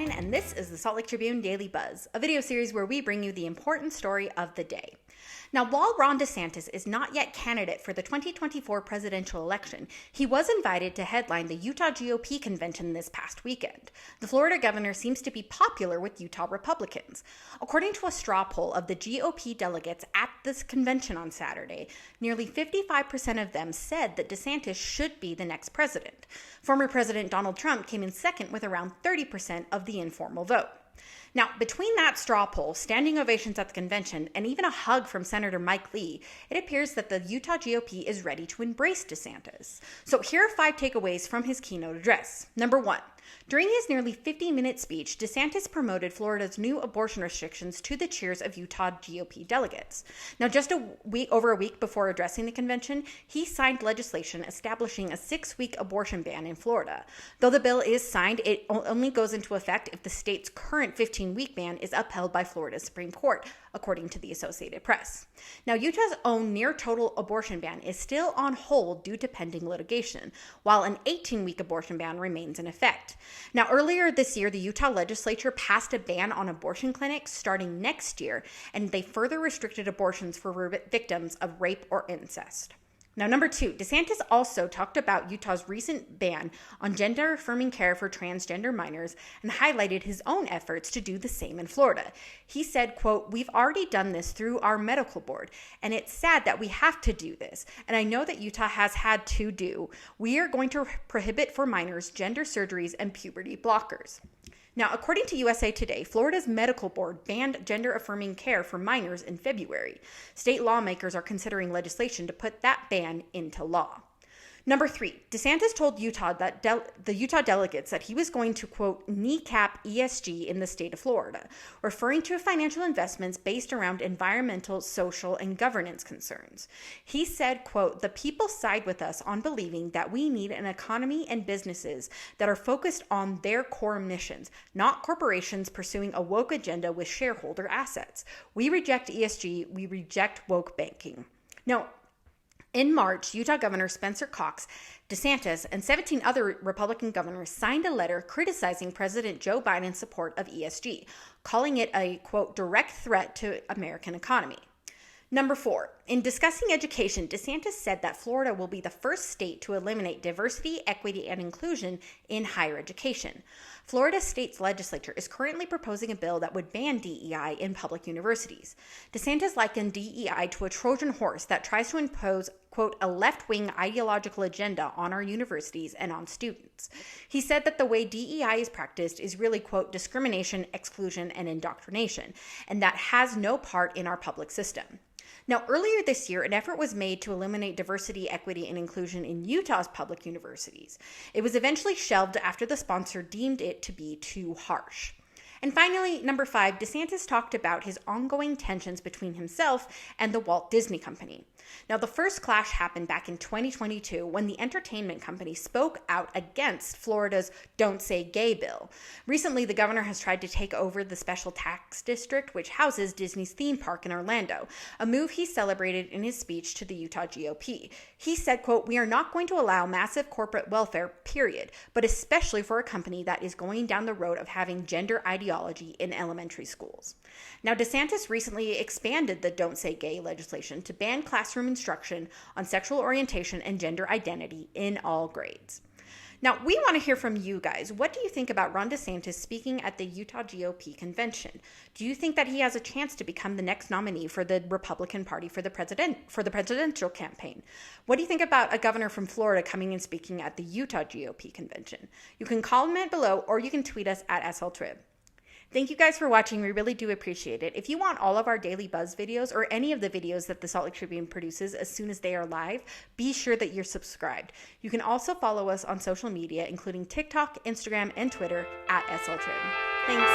Sunshine, and this is the Salt Lake Tribune Daily Buzz, a video series where we bring you the important story of the day. Now, while Ron DeSantis is not yet candidate for the 2024 presidential election, he was invited to headline the Utah GOP convention this past weekend. The Florida governor seems to be popular with Utah Republicans. According to a straw poll of the GOP delegates at this convention on Saturday, nearly 55% of them said that DeSantis should be the next president. Former President Donald Trump came in second with around 30% of the informal vote. Now, between that straw poll, standing ovations at the convention, and even a hug from Senator Mike Lee, it appears that the Utah GOP is ready to embrace DeSantis. So here are 5 takeaways from his keynote address. Number 1, during his nearly 50-minute speech, DeSantis promoted Florida's new abortion restrictions to the cheers of Utah GOP delegates. Now, just over a week before addressing the convention, he signed legislation establishing a 6-week abortion ban in Florida. Though the bill is signed, it only goes into effect if the state's current 15-week ban is upheld by Florida's Supreme Court, according to the Associated Press. Now, Utah's own near-total abortion ban is still on hold due to pending litigation, while an 18-week abortion ban remains in effect. Now, earlier this year, the Utah legislature passed a ban on abortion clinics starting next year, and they further restricted abortions for victims of rape or incest. Now, number 2, DeSantis also talked about Utah's recent ban on gender-affirming care for transgender minors and highlighted his own efforts to do the same in Florida. He said, quote, "We've already done this through our medical board, and it's sad that we have to do this, and I know that Utah has had to do. We are going to prohibit for minors gender surgeries and puberty blockers." Now, according to USA Today, Florida's medical board banned gender-affirming care for minors in February. State lawmakers are considering legislation to put that ban into law. Number 3, DeSantis told the Utah delegates that he was going to, quote, kneecap ESG in the state of Florida, referring to financial investments based around environmental, social, and governance concerns. He said, quote, "The people side with us on believing that we need an economy and businesses that are focused on their core missions, not corporations pursuing a woke agenda with shareholder assets. We reject ESG, we reject woke banking." Now, in March, Utah Governor Spencer Cox, DeSantis, and 17 other Republican governors signed a letter criticizing President Joe Biden's support of ESG, calling it a, quote, direct threat to American economy. Number 4, in discussing education, DeSantis said that Florida will be the first state to eliminate diversity, equity, and inclusion in higher education. Florida state's legislature is currently proposing a bill that would ban DEI in public universities. DeSantis likened DEI to a Trojan horse that tries to impose, quote, a left-wing ideological agenda on our universities and on students. He said that the way DEI is practiced is really, quote, discrimination, exclusion, and indoctrination, and that has no part in our public system. Now, earlier this year, an effort was made to eliminate diversity, equity, and inclusion in Utah's public universities. It was eventually shelved after the sponsor deemed it to be too harsh. And finally, number 5, DeSantis talked about his ongoing tensions between himself and the Walt Disney Company. Now, the first clash happened back in 2022 when the entertainment company spoke out against Florida's Don't Say Gay bill. Recently, the governor has tried to take over the special tax district, which houses Disney's theme park in Orlando, a move he celebrated in his speech to the Utah GOP. He said, quote, "We are not going to allow massive corporate welfare, period, but especially for a company that is going down the road of having gender ideology in elementary schools." Now, DeSantis recently expanded the Don't Say Gay legislation to ban classroom instruction on sexual orientation and gender identity in all grades. Now, we want to hear from you guys. What do you think about Ron DeSantis speaking at the Utah GOP convention? Do you think that he has a chance to become the next nominee for the Republican Party for the presidential campaign? What do you think about a governor from Florida coming and speaking at the Utah GOP convention? You can comment below, or you can tweet us at SLTrib. Thank you guys for watching. We really do appreciate it. If you want all of our Daily Buzz videos or any of the videos that the Salt Lake Tribune produces as soon as they are live, be sure that you're subscribed. You can also follow us on social media, including TikTok, Instagram, and Twitter at SLTrib. Thanks.